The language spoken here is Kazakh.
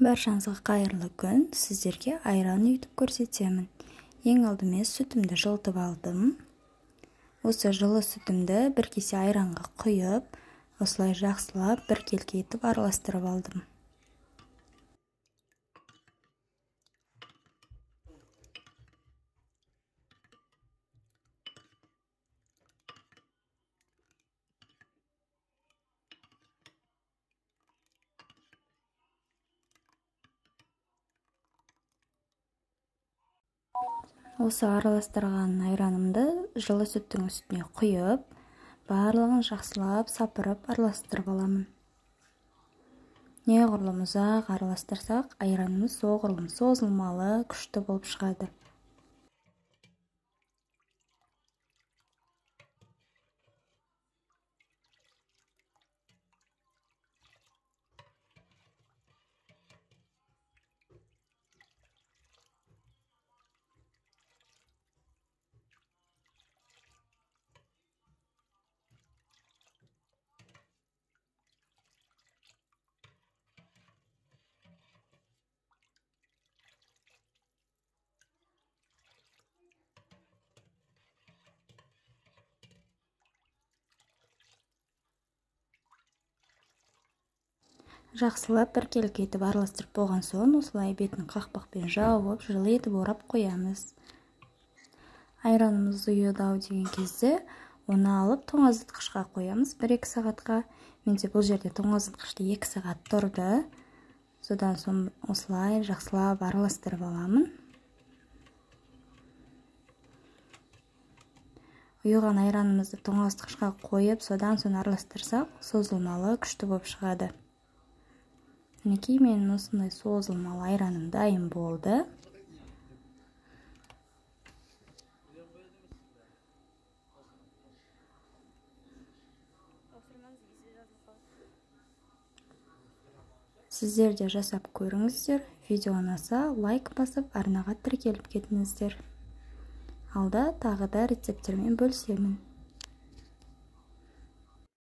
Баршаңызға қайырлы күн. Сіздерге айран үйітіп көрсетемін. Ең алдымен сүтімді жылытып алдым. Осы жылы сүтімді бір кесе айранға құйып, осылай жақсылап бір келке етіп араластырып алдым. Осы араластырған айранымды жылы сүттің үстіне құйып, барлығын жақсылап сапырып араластырып аламын. Неғұрлым ұзақ араластырсақ, айранымыз соғұрлым созылмалы, күшті болып шығады. Жақсылап бір келке етіп араластырып болған соң, осылай бетін қақпақпен жауып, жылы етіп орап қоямыз. Айранымыз ұйыды-ау деген кезде, оны алып тоңазытқышқа қоямыз 1-2 сағатқа. Менде бұл жерде тоңазытқышта 2 сағат тұрды. Содан соң осылай жақсылап араластырып аламын. Ұйыған айранымызды тоңазытқышқа қойып, содан соң араластырсақ, созылмалы, күшті болып шығады. Мінекей, менің осындай созылмалы айраным дайын болды. Сіздер де жасап көріңіздер. Видео ұнаса, лайк басып, арнаға тіркеліп кетіңіздер. Алда тағы да рецепттермен бөлісемін.